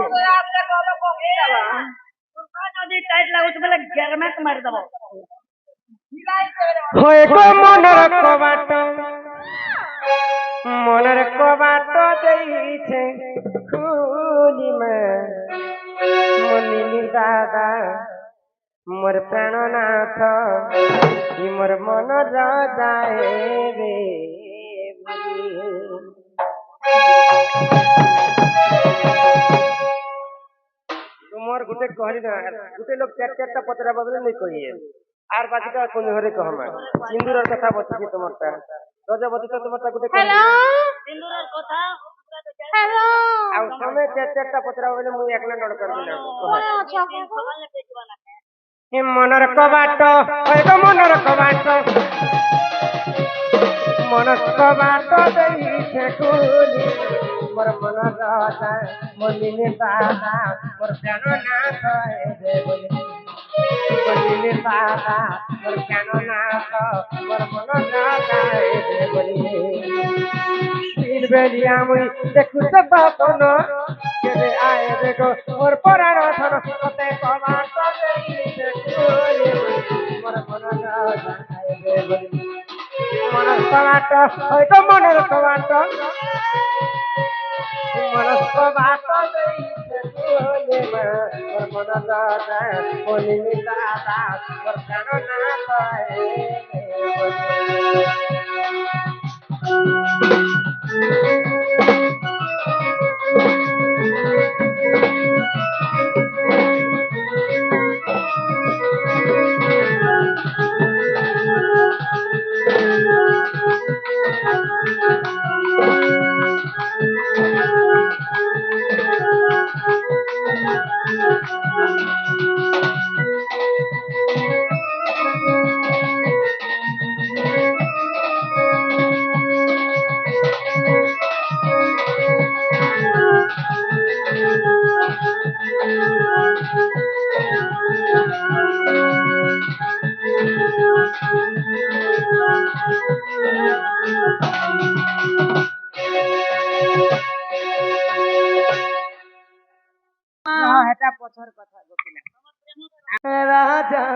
ଅଛି ଯଦି ଟାଇଟ୍ ଲାଗୁଛି ବୋଲେ ଗେରମେଟ ମାରିଦବ ହୋଏ ଗୋ ମନର କବାଟ ମନର କବାଟ ଦେଇଛେ খুলিমা মনিনি দাদা মোর প্রাণনাথ মোর মন যায় রে তোমার গোটে কহি না গোটে লোক চার চারটা পতরা বদলে নেই কহিয়ে আর বাকিটা কোন ঘরে কহমা সিন্দুরের কথা বলছি তোমারটা রজবতী তো তোমারটা গোটে হ্যালো সিন্দুরের কথা হ্যালো ଆଉ ତମେ ଚାର ଚାରଟା ପଚରା ବୋଲେ ମୁଁ ଏକଲା ଡର କରିବି ନା ମନର କବାଟ ମନର କବାଟ ମନର କବାଟ ଦେଇଛେ ଖୋଲି ମୋର ମନ ରାଜା ମନିନି ଦାଦା ମୋର ପ୍ରାଣନାଥ ରେ ବୋଲି ମନିନି ଦାଦା ମୋର ପ୍ରାଣନାଥ ମୋର ମନ ରାଜା ରେ ବୋଲି বেলিয়া মুই দেখুছ বাপন কেবে আয়ে দেখো মোর পরার ধন কতে কবাট দেইছে কোলে মোর মন যায় রে বলি মনের কবাট হয়তো মনের কবাট মনের কবাট দেইছে কোলে মোর মন যায় বলি দাদা মোর প্রাণ না পায় এটা পছর কথা গোপিনা রাজা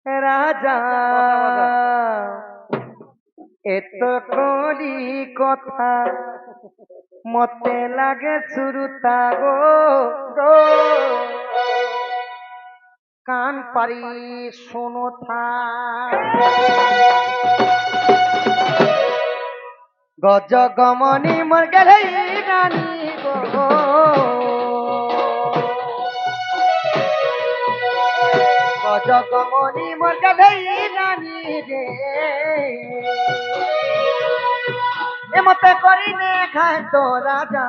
রাজা এত কলি কথা মতে লাগে সুরুতা গো গো কান পারি শোনো থা গজ গমনি মর গেলে রানী গো জগমনি মোর গেলেই রানী রে এ মতে করিনে খায় তো রাজা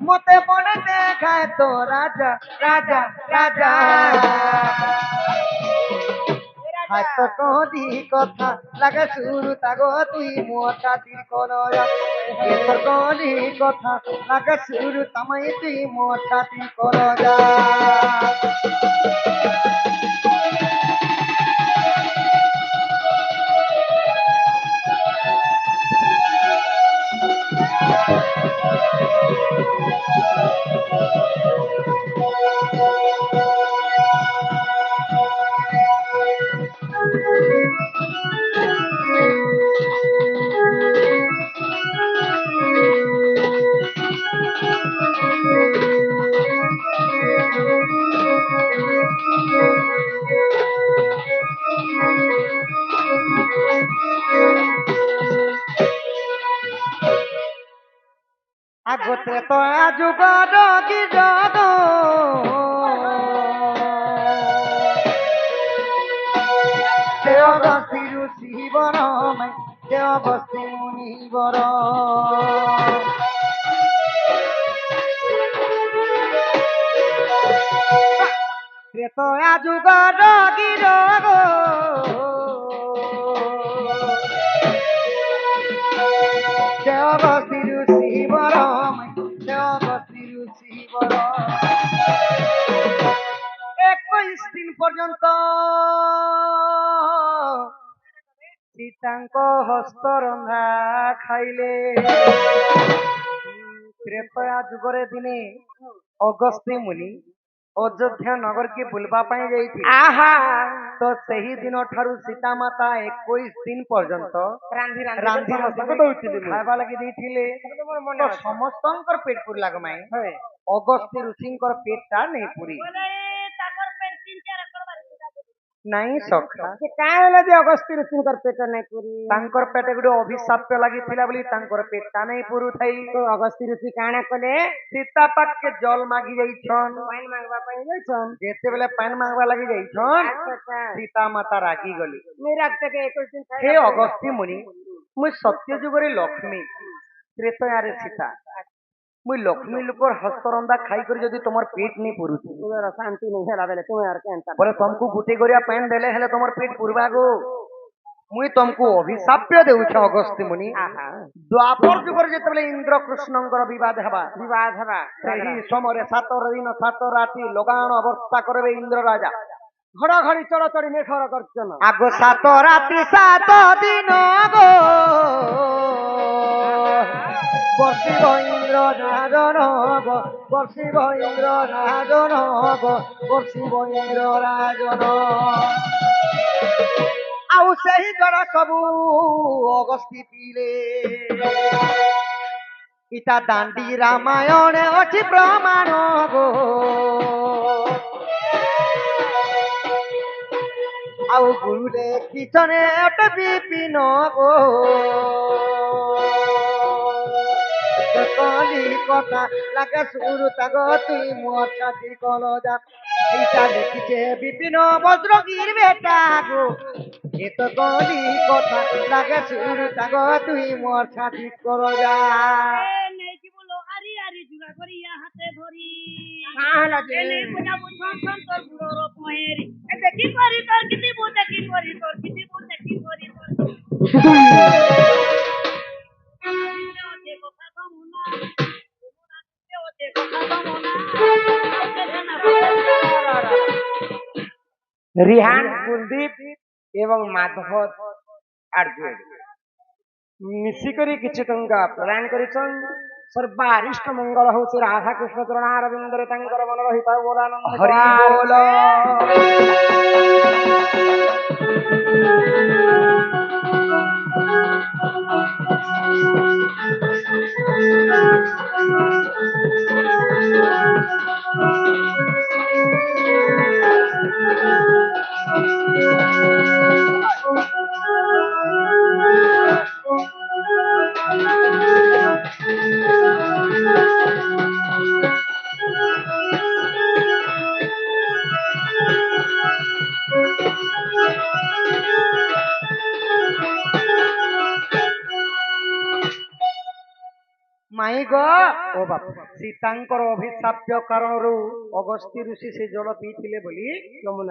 মতে পড়ে খায় তো রাজা রাজা রাজা হাত কদি কথা লাগে শুরু তাগো তুই মোটা তুই করো কদি কথা লাগে শুরু তামাই তুই মোটা তুই করো যা আগতে তো যুগর কি জগ দেবী ঋষি বর দেবী মুনি বর ত্রেতয়া যুগর কি জগ দেবী ঋষি বর দিন পর্যন্ত সীতাঙ্ক হস্ত রন্ধা খাইলে ত্রেতয়া যুগরে দিনে ଅଗସ୍ତ୍ୟ ମୁନି ଅଯୋଧ୍ୟା ନଗର କି ବୁଲବା ପାଇଁ ଯାଇଥିଲେ। ଆହା ତ ସେହି ଦିନ ଠାରୁ ସୀତା ମାତା 21 ଦିନ ପର୍ଯ୍ୟନ୍ତ ରାନ୍ଧି ରାନ୍ଧି ସମସ୍ତଙ୍କୁ ଦଉଥିଲି ମୁଁ। ଖାଇବା ଲାଗି ଦେଇଥିଲେ। ମୋର ମନେ ତ ଅଛି। ସମସ୍ତଙ୍କର ପେଟ ପୁରିଲା ପାଇଁ ହଏ। ଅଗସ୍ତ୍ୟ ଋଷିଙ୍କର ପେଟଟା ନେଇ ପୁରି ବୋଲେ ତାଙ୍କର ପେଟ 3-4 କରବାର ଥିଲା। ନାଇଁ ସଖା ସେ କାଁ ହେଲା ଯେ ଅଗସ୍ତ୍ୟ ଋଷିଙ୍କର ପେଟ ନାଇଁ ପୁରି ତାଙ୍କର ପେଟ ଗୋଟେ ଅଭିଶାପ ଲାଗିଥିଲା ବୋଲି ତାଙ୍କର ପେଟଟା ନାଇଁ ପୁରୁଥାଇ। ତ ଅଗସ୍ତ୍ୟ ଋଷି କାଣା କଲେ ସୀତା ପାଖକେ ଜଲ ମାଗି ଯାଇଛନ୍। ପାଣି ମାଗବା ପାଇଁ ଯାଇଛନ୍ ଯେତେବେଳେ ପାଣି ମାଗବା ଲାଗି ଯାଇଛନ୍ ଆଚ୍ଛା ସୀତା ମାତା ରାଗି ଗଲେ। ନିରାଗ থেকে 21 দিন हे ଅଗସ୍ତ୍ୟ ମୁନି ମୁଇଁ ସତ୍ୟ ଯୁଗରେ ଲକ୍ଷ୍ମୀ ତ୍ରେତୟାରେ ସୀତା ମୁଇଁ ଲକ୍ଷ୍ମୀ ଲୋକର ହସ୍ତରନ୍ଧା ଖାଇକରି ଯଦି ତମର ପେଟ ନେଇ ପୁରୁଛି ତୁମର ଶାନ୍ତି नहीं ହେଲା ବେଲେ ତୁମେ আর କେନ୍ତା ବୋଲେ ତମକୁ ଗୁଟେ गरिया ପାଣି ଦେଲେ ହେଲେ ତମର ପେଟ ପୁରବା ଗो। ମୁଇଁ ତମକୁ ଅଭିଶାପ୍ୟ ଦେଉଛେ ଅଗସ୍ତ୍ୟ ମୁନି। ଆହା ଦ୍ୱାପର ଯୁଗରେ ଯେତେବେଳେ ଇନ୍ଦ୍ର କୃଷ୍ଣଙ୍କର ବିବାଦ ହେବା ବିବାଦ ହେବା ସେହି ସମୟରେ 7 ଦିନ 7 ରାତି ଲଗାଣ ବର୍ଷା କରିବେ ଇନ୍ଦ୍ର ରାଜା। ଘଡଘଡି ଚড়চড়ি মেঘর গর্জন ଆଗ 7 ରାତି 7 ଦିନ ଗো ବର୍ଷିବ ଇନ୍ଦ୍ର ରାଜନ ଗো ବର୍ଷିବ ଇନ୍ଦ୍ର ରାଜନ ଗো ବର୍ଷିବ ଇନ୍ଦ୍ର ରାଜନ। ଆଉ ସେହି ଜଳ ସବୁ ଅଗସ୍ତ୍ୟ ପିଇଲେ। ଇଟା ଦାଣ୍ଡି ରାମାୟଣ ଅଛି ପ୍ରମାଣ ଗো। ଆଉ ଗୁରୁ ଲେଖିଛନେ ଅଟେ ବିପିନ গো। কলি কথা লাগে সুরু তাগ তুই মোর ছাতি কলজা এইটা লিখিছে বিপিন বজ্রগীর বেটা গো। এ তো কলি কথা লাগে সুরু তাগ তুই মোর ছাতি কলজা। নেকি বলো আরি আরি জুড়া করি ইয়া হাতে ধরি কাঁ হলা যে এনে বুঝা বুঝন সন তোর বুড়োর পহেরি এ দেখি করি তোর কিতি বু দেখি করি তোর কিতি বু দেখি করি তোর ওতে কথা কমুনা ওতে কথা কমুনা রিহান কুলদীপ এবং মাধব আর্জুন মিশিকরি কিছু টঙ্কা প্রদান করেছেন। সর্বারিষ্ট মঙ্গল হচ্ছে রাধা কৃষ্ণ চরণারবিন্দরে তাঙ্কর মন রহিত বলানন্দ হরি বল। ମାଇଁ ଗୋ ଓ ବାପ ସୀତାଙ୍କର ଅଭିଶାପ୍ୟ କାରଣରୁ ଅଗସ୍ତ୍ୟ ଋଷି ସେ ଜଳ ପିଇଥିଲେ ବୋଲି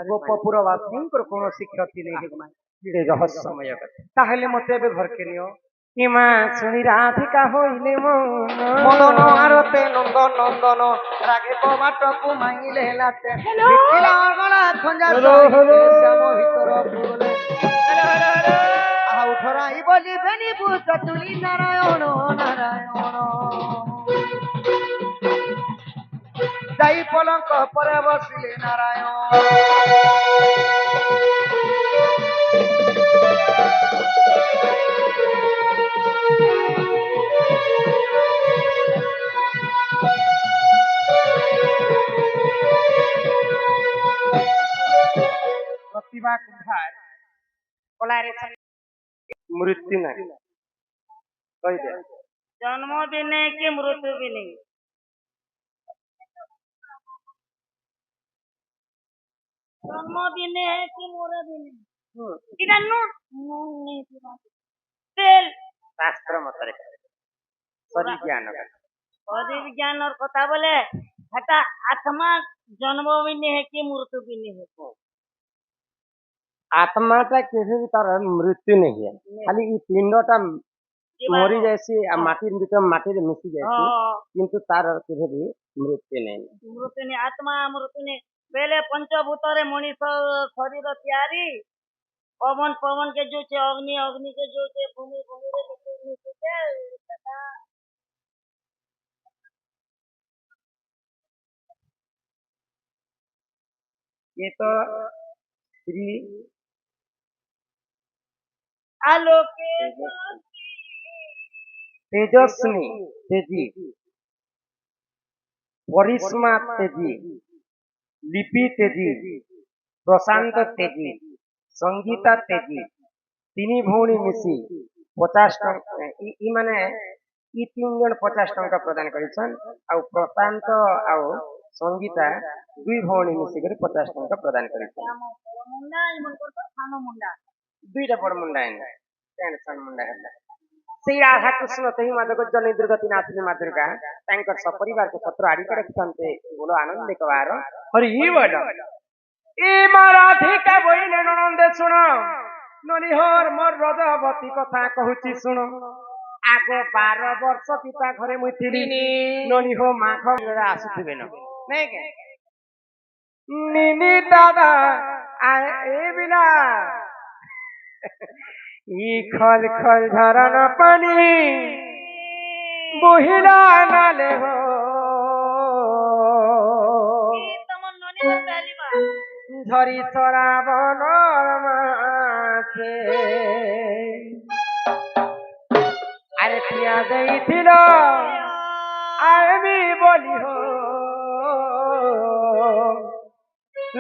ଗୋପପୁର ବାସୀଙ୍କର କୌଣସି କ୍ଷତି ନେଇ ହେବା। ଏ ରହସ୍ୟମୟ କଥା। ତାହେଲେ ମତେ ଏବେ ଘରକେ ନିଅ। হিমা শুনি রাধিকা হইলে মদন আরতে নন্দ নন্দন রাগে বাটকু মাইলে লাতে বিকিলা গলা খঞ্জা শ্যাম ভিতর ফুলে আউ ধরাই বলি বেনি বুঝ তুলি নারায়ণ নারায়ণ যাই পলঙ্ক পরে বসিলে নারায়ণ। প্রতিভা কুম্ভার কলারে মৃত্যু নাই কই দে জন্ম भी नहीं कि मृत्यु भी नहीं। जन्म भी नहीं है कि मरे भी नहीं। इधर नो नहीं पूरा तेल শাস্ত্র মতরে শরীর জ্ঞান शरीर विज्ञान और कथा बोले हटा आत्मा जन्म भी नहीं है कि मृत्यु भी नहीं है। আত্মাটা কেবে भी তার মৃত্যু নেই है খালি এই পিণ্ডটা মরি যাইছি আর মাটির ভিতর মাটিরে মিশি যাইছি हाँ কিন্তু তার কেবে भी মৃত্যু নেই। मृत्यु नहीं आत्मा मृत्यु नहीं पहले पंचभूत रे मनीष शरीर तैयारी पवन पवन के जो छे अग्नि अग्नि के जो छे भूमि भूमि रे नीचे ये तो श्री আলোকে तेजस्वी तेजी, परिश्मा तेजी, लिपि तेजी, प्रशांत तेजी, संगीता तेजी, तीनी भौणी मिसी 50 टंका माने ई 3 जन 50 टंका प्रदान करिछन आ प्रशांत आ संगीता 2 भौणी मिसी कर 50 टंका प्रदान करिछन। মুন্ডা ইমন করতো সানো মুন্ডা दुईटा बड़ मुंडा है टेंशन मुंडा है से राधा कृष्ण तही माधव जन दुर्गति नाथिनी माँ दुर्गा तांकर सपरिवार के पत्र आड़ी के रखिथन्ते बोलो आनंद कवार हरि बोल ए राधिका बोइले ननंदे सुन ननिहर मोर रजवती कथा कहूची सुन आग 12 वर्ष पिता घरे मुई थिली ननिहो माख मेरा आसुथिबे न नै के निनी दादा ए बिना ई खल खल झरन पानी बहिला नाले हो তোমার ননির বেলিবা झरी चराबनर माछे अरे पिया देइथिल आमी बोली हो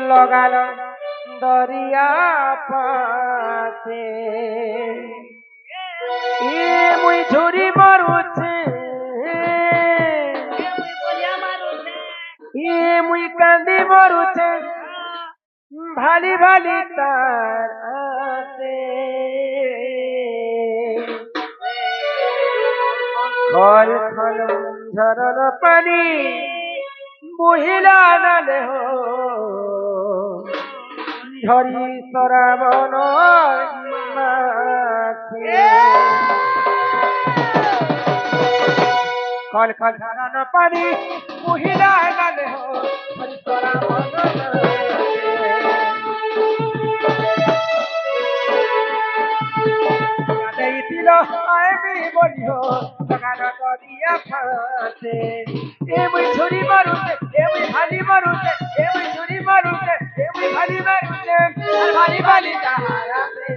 लगाल दरिया पासे ए मुई झुरी मरुछे ए मुई कांदी मरुछे भाली भाली तार आसे खल खल झरन पानी बहिला नाले हो झरी सराबन खल खल झरन पानी बहिला नाले हो झरी सराबन देइथिल आमी बोलियो लगान दरिया फासे ए मुई छुरी मारुते ए मुई भाली मारुते ए मुई छुरी मारुते ए मुई भाली मारुते और भाली भाली सहारा से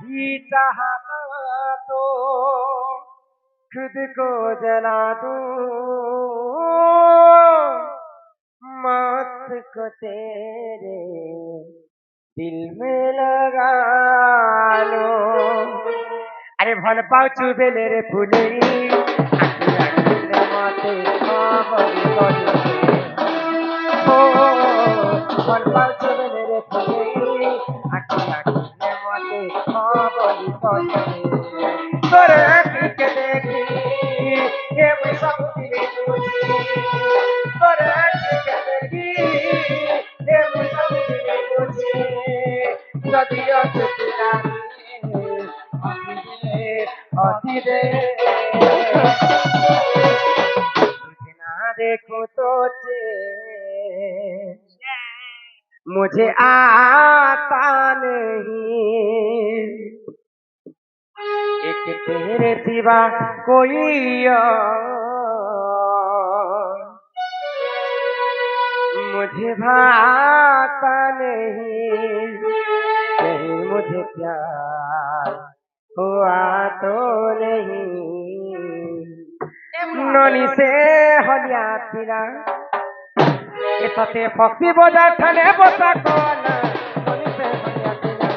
ही चाहता तो खुद को जला दूं मौत को तेरे दिल में लगा लो अरे भल पाउछु बेले रे फुलेरी मते खबरी करू ओ भल पाउछु बेले रे फुलेरी मते खबरी करू तोरे आँखी के देखी ये मैं सब दिले बुझी तोरे आँखी के देखी ये मैं सब दिले बुझी नदिया से अधीरे तुझे ना देखो तो मुझे आता नहीं एक तेरे सिवा कोई और मुझे भाता नहीं कहीं मुझे प्यार हुआ तो नहीं ननी से हलिया पिला एते पक्षी बजा ठने बसा कोना ननी से हलिया पिला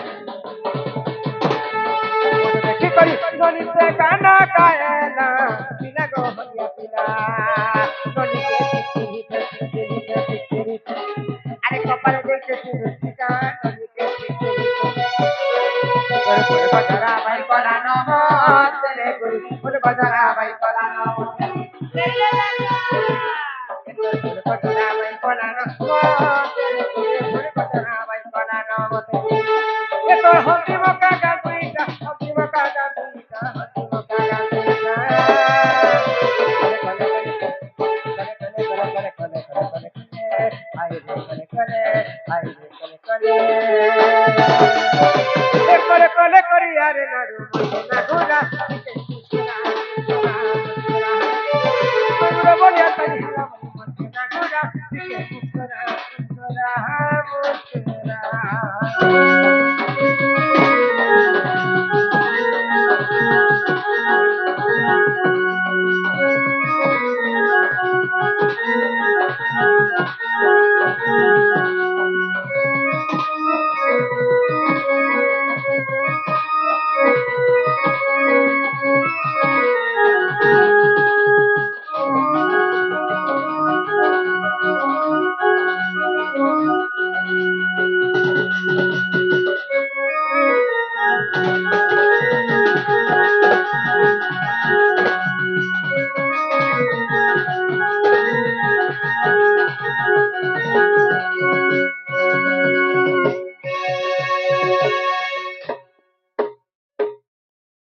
देखी करी ननी से गाना गायना पिला गो हलिया पिला ननी के अरे कपड़े देख के का ननी के बजरा भाई कोला नो तेरे गुरु बजरा भाई कोला नो बजरा भाई कोला नो तेरे गुरु बजरा भाई कोला नो ये तो हंसी मका का दुईटा हंसी मका का दुईटा हंसी मका का दुईटा कले करी यारे नाडू ना गोरा बोलिया तनी ना गोरा के मुस्कुरा मुस्कुरा मुस्कुरा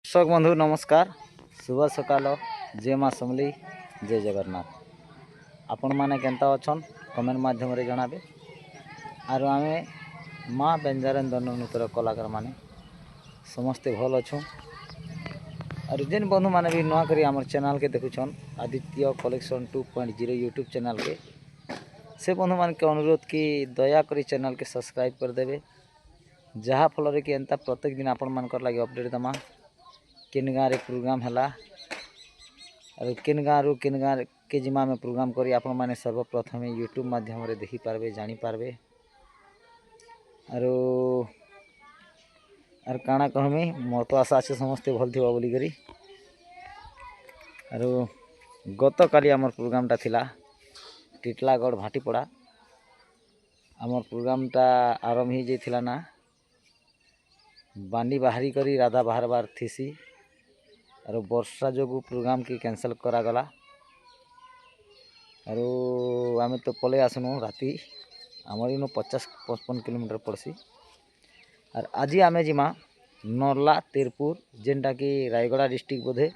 दर्शक बंधु नमस्कार शुभ सकाल जय माँ समली जय जगन्नाथ आपण माने केंता अछन कमेंट माध्यम रे जणाबे आर आमे माँ बेंजारन दंडनृत्यर कलाकार माने समस्ते भल अछू और जेन बंधु माने भी नुआ करी हमर चैनल के देखुछन आदित्य कलेक्शन 2.0 यूट्यूब चैनल के से बंधु मान के अनुरोध कि दया करी चैनल के सब्सक्राइब कर देबे जहा फल कि एंता प्रत्येक दिन आपण मानकर लागि अपडेट दमा किन गाँव रे प्रोग्राम हैला और किन गाँव के जिमा में प्रोग्राम करी आपण माने सर्वप्रथम यूट्यूब माध्यम रे देखि पारबे जानि पारबे और काना कहमी मोर तो आशा अच्छे समस्ते भल थिबा बोली करी और गत काली आमर प्रोग्राम टा थिला टिटलागढ़ भाटीपड़ा आमर प्रोग्राम टा आरंभ ही जाइथिला ना बांडी बाहरी करी राधा बाहर बार थीसी और वर्षा जो प्रोग्राम की कैंसल करा गला और आमे तो पले आसनु राती आमर इनो 50-55 किलोमीटर पड़सी और आज आमे जिमा नरला तिरपुर जेनटा कि रायगड़ा डिस्ट्रिक्ट बोधे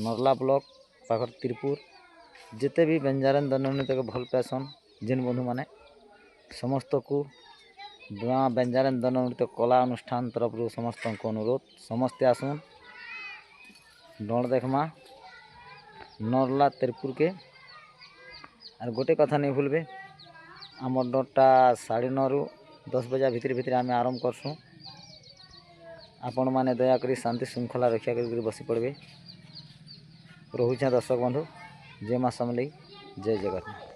नरला ब्लॉक पाखर तिरपुर जिते भी बेंजारन दंडनृत्य के भल पासन जेन बंधु माने समस्त को बेंजारन दंडनृत्य कला अनुष्ठान तरफ रू समस्त को अनुरोध समस्ते आसुन डर देखमा नरला तिरपुर के और गोटे कथा नहीं भूलबे आमर डरटा 9:30 रू 10 बजा भितर भितर आम आरंभ करसुँ आपण माने दया करी शांति श्रृंखला रक्षा कर बसी पड़े रोचे दर्शक बंधु जय माँ समली जय जगन्नाथ।